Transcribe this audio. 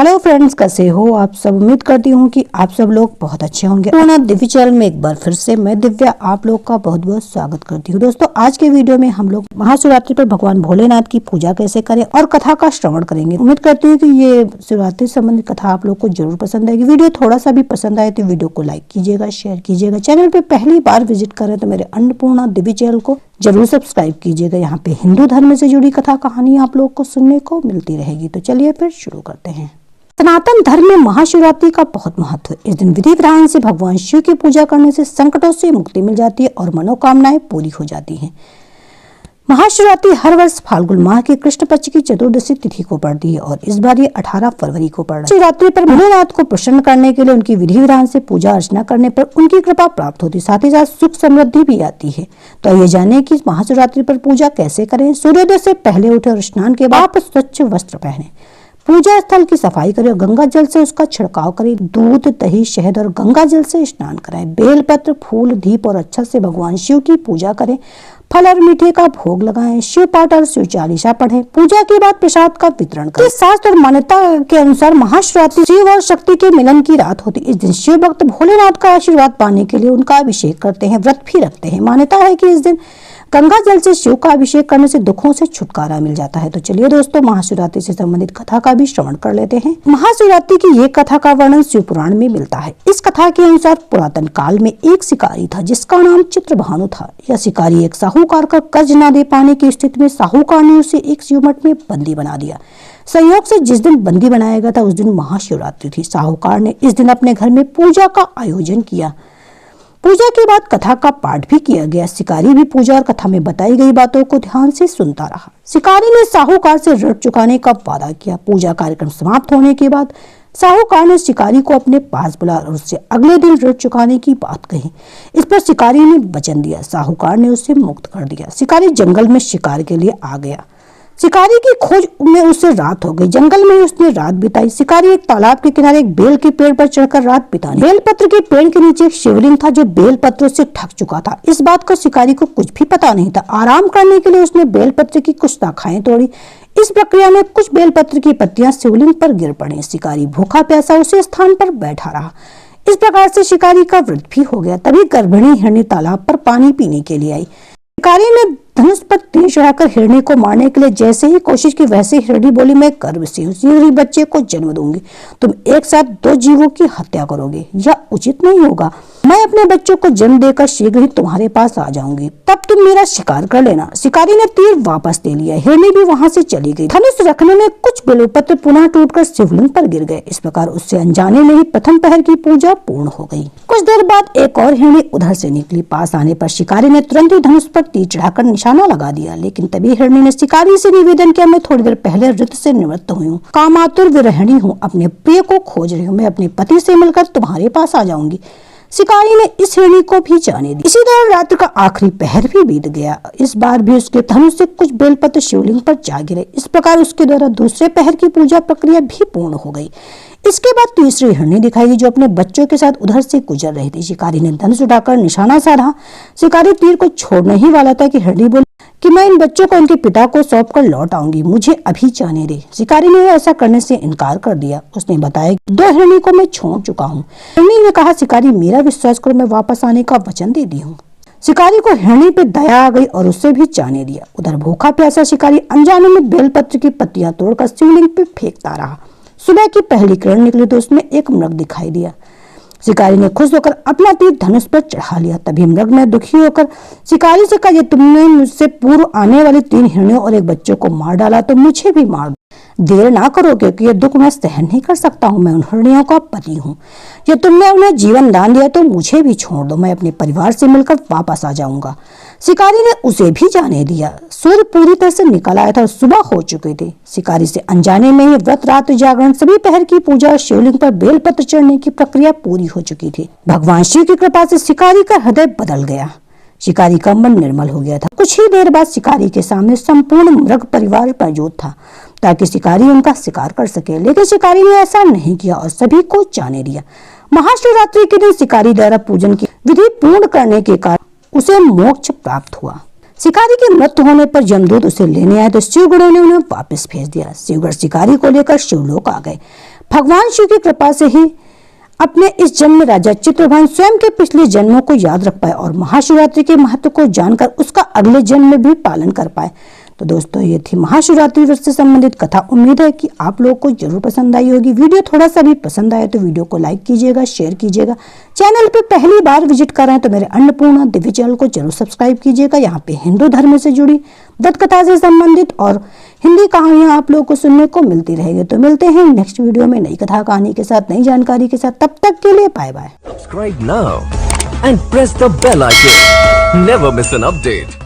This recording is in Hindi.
हेलो फ्रेंड्स, कैसे हो आप सब। उम्मीद करती हूँ कि आप सब लोग बहुत अच्छे होंगे। पूर्ण दिव्य चैनल में एक बार फिर से मैं दिव्या आप लोग का बहुत बहुत स्वागत करती हूँ। दोस्तों, आज के वीडियो में हम लोग महाशिवरात्रि पर भगवान भोलेनाथ की पूजा कैसे करें और कथा का श्रवण करेंगे। उम्मीद करती हूँ कि ये शिवरात्रि संबंधित कथा आप लोग को जरूर पसंद आएगी। वीडियो थोड़ा सा भी पसंद आए तो वीडियो को लाइक कीजिएगा, शेयर कीजिएगा। चैनल पे पहली बार विजिट करें तो मेरे अन्नपूर्णा दिव्य चैनल को जरूर सब्सक्राइब कीजिएगा। यहाँ पे हिंदू धर्म से जुड़ी कथा कहानी आप लोग को सुनने को मिलती रहेगी। तो चलिए फिर शुरू करते हैं। सनातन धर्म में महाशिवरात्रि का बहुत महत्व है। इस दिन विधि विधान से भगवान शिव की पूजा करने से संकटों से मुक्ति मिल जाती है और मनोकामनाएं पूरी हो जाती हैं। महाशिवरात्रि हर वर्ष फाल्गुन माह की कृष्ण पक्ष की चतुर्दशी तिथि को पड़ती है और इस बार ये 18 फरवरी को पड़ रहा है। शिवरात्रि पर भोलेनाथ को प्रसन्न करने के लिए उनकी विधि विधान से पूजा अर्चना करने पर उनकी कृपा प्राप्त होती है, साथ ही साथ सुख समृद्धि भी आती है। तो आइए जाने कि महाशिवरात्रि पर पूजा कैसे करें। सूर्योदय से पहले उठे और स्नान के बाद स्वच्छ वस्त्र पहने, पूजा स्थल की सफाई करें और गंगा जल से उसका छिड़काव करें। दूध, दही, शहद और गंगा जल से स्नान कराएं। बेलपत्र, फूल, दीप और अक्षत से भगवान शिव की पूजा करें। फल और मीठे का भोग लगाएं। शिव पाठ और शिव चालीसा पढ़ें। पूजा के बाद प्रसाद का वितरण करें। शास्त्र और मान्यता के अनुसार महाशिवरात्रि शिव और शक्ति के मिलन की रात होती है। इस दिन शिव भक्त भोलेनाथ का आशीर्वाद पाने के लिए उनका अभिषेक करते हैं, व्रत भी रखते हैं। मान्यता है कि इस दिन गंगा जल से शिव का अभिषेक करने से दुखों से छुटकारा मिल जाता है। तो चलिए दोस्तों, महाशिवरात्रि से संबंधित कथा का भी श्रवण कर लेते हैं। महाशिवरात्रि की ये कथा का वर्णन शिव पुराण में मिलता है। इस कथा के अनुसार पुरातन काल में एक शिकारी था जिसका नाम चित्रभानु था। यह शिकारी एक साहूकार का कर्ज न दे पाने की स्थिति में साहूकार ने उसे एक शिवमठ में बंदी बना दिया। संयोग से जिस दिन बंदी बनाया गया था उस दिन महाशिवरात्रि थी। साहूकार ने इस दिन अपने घर में पूजा का आयोजन किया। पूजा के बाद कथा का पाठ भी किया गया। शिकारी भी पूजा और कथा में बताई गई बातों को ध्यान से सुनता रहा। शिकारी ने साहूकार से ऋण चुकाने का वादा किया। पूजा कार्यक्रम समाप्त होने के बाद साहूकार ने शिकारी को अपने पास बुलाया और उससे अगले दिन ऋण चुकाने की बात कही। इस पर शिकारी ने वचन दिया। साहूकार ने उसे मुक्त कर दिया। शिकारी जंगल में शिकार के लिए आ गया। शिकारी की खोज में उससे रात हो गई। जंगल में उसने रात बिताई। शिकारी एक तालाब के किनारे एक बेल के पेड़ पर चढ़कर रात बिताई। बेलपत्र के पेड़ के नीचे एक शिवलिंग था जो बेलपत्र से ढक चुका था। इस बात का शिकारी को कुछ भी पता नहीं था। आराम करने के लिए उसने बेलपत्र की कुछ शाखाएं तोड़ी। इस प्रक्रिया में कुछ बेलपत्र की पत्तियां शिवलिंग पर गिर पड़ी। शिकारी भूखा प्यासा उसी स्थान पर बैठा रहा। इस प्रकार से शिकारी का व्रत भी हो गया। तभी गर्भिणी हिरणी तालाब पर पानी पीने के लिए आई। शिकारी ने धनुष पर तीर चढ़ाकर हिरणी को मारने के लिए जैसे ही कोशिश की वैसे हिरणी बोली, मैं गर्भ से उसी बच्चे को जन्म दूंगी। तुम एक साथ 2 जीवों की हत्या करोगे, यह उचित नहीं होगा। मैं अपने बच्चों को जन्म देकर शीघ्र ही तुम्हारे पास आ जाऊंगी, तब तुम मेरा शिकार कर लेना। शिकारी ने तीर वापस ले लिया। हिरणी भी वहां से चली गई। धनुष रखने में कुछ बेलपत्र पुनः टूटकर शिवलिंग पर गिर गए। इस प्रकार उससे अनजाने में ही प्रथम पहर की पूजा पूर्ण हो गई। कुछ देर बाद एक और हिरणी उधर से निकली। पास आने पर शिकारी ने तुरंत ही धनुष पर तीर चढ़ाकर निशाना लगा दिया। लेकिन तभी हिरणी ने शिकारी से निवेदन किया, मैं थोड़ी देर पहले ऋतु से निवृत्त हुई हूँ, कामातुर विरहिणी हूँ, अपने प्रिय को खोज रही हूँ। मैं अपने पति से मिलकर तुम्हारे पास आ जाऊंगी। शिकारी ने इस हिरणी को भी जाने दी। इसी तरह रात्रि का आखिरी पहर भी बीत गया। इस बार भी उसके धनुष से कुछ बेलपत्र शिवलिंग पर जा गिरे। इस प्रकार उसके द्वारा दूसरे पहर की पूजा प्रक्रिया भी पूर्ण हो गई। इसके बाद तीसरी हिरणी दिखाई दी जो अपने बच्चों के साथ उधर से गुजर रही थी। शिकारी ने धनुष उठाकर निशाना साधा। शिकारी तीर को छोड़ने ही वाला था कि हिरणी बोली कि मैं इन बच्चों को उनके पिता को सौंप कर लौट आऊंगी, मुझे अभी जाने दे। शिकारी ने ऐसा करने से इनकार कर दिया। उसने बताया कि 2 हिरणी को मैं छोड़ चुका हूँ। हिरणी ने कहा, शिकारी मेरा विश्वास करो, मैं वापस आने का वचन दे दी हूँ। शिकारी को हिरणी पे दया आ गई और उससे भी जाने दिया। उधर भूखा प्यासा शिकारी अनजाने में बेलपत्र की पत्तियां तोड़कर शिवलिंग पे फेंकता रहा। सुबह की पहली किरण निकली तो उसमें एक मृग दिखाई दिया। शिकारी ने खुश होकर अपना तीर धनुष पर चढ़ा लिया। तभी मृग ने दुखी होकर शिकारी से कहा, तुमने मुझसे पूर्व आने वाली 3 हिरणियों और एक बच्चे को मार डाला तो मुझे भी मार दो। देर ना करो क्योंकि ये दुख मैं सहन नहीं कर सकता हूँ। मैं उन हिरणियों का पति हूँ। ये तुमने उन्हें जीवन दान दिया तो मुझे भी छोड़ दो, मैं अपने परिवार से मिलकर वापस आ जाऊंगा। शिकारी ने उसे भी जाने दिया। सूर्य पूरी तरह से निकल आया था और सुबह हो चुकी थी। शिकारी से अनजाने में ही व्रत, रात्रि जागरण, सभी पहर की पूजा और शिवलिंग पर बेलपत्र चढ़ने की प्रक्रिया पूरी हो चुकी थी। भगवान शिव की कृपा से शिकारी का हृदय बदल गया। शिकारी का मन निर्मल हो गया था। कुछ ही देर बाद शिकारी के सामने संपूर्ण मृग परिवार मौजूद था ताकि शिकारी उनका शिकार कर सके, लेकिन शिकारी ने ऐसा नहीं किया और सभी को जाने दिया। महाशिवरात्रि के दिन शिकारी द्वारा पूजन की विधि पूर्ण करने के कारण उसे मोक्ष प्राप्त हुआ। शिकारी की मृत्यु होने पर यमदूत उसे लेने आए तो शिवगणों ने उन्हें वापस भेज दिया। शिवगण शिकारी को लेकर शिवलोक आ गए। भगवान शिव की कृपा से ही अपने इस जन्म में राजा चित्रभान स्वयं के पिछले जन्मों को याद रख पाए और महाशिवरात्रि के महत्व को जानकर उसका अगले जन्म में भी पालन कर पाए। तो दोस्तों, ये थी महाशिवरात्रि व्रत से संबंधित कथा। उम्मीद है कि आप लोगों को जरूर पसंद आई होगी। वीडियो थोड़ा सा भी पसंद आए तो वीडियो को लाइक कीजिएगा, शेयर कीजिएगा। चैनल पे पहली बार विजिट कर रहे हैं तो मेरे अन्नपूर्णा दिव्य चैनल को जरूर सब्सक्राइब कीजिएगा। यहाँ पे हिंदू धर्म से जुड़ी व्रत कथा से संबंधित और हिंदी कहानियां आप लोगों को सुनने को मिलती रहेगी। तो मिलते हैं नेक्स्ट वीडियो में नई कथा कहानी के साथ, नई जानकारी के साथ। तब तक के लिए bye bye. Subscribe now and press the bell icon. Never miss an update.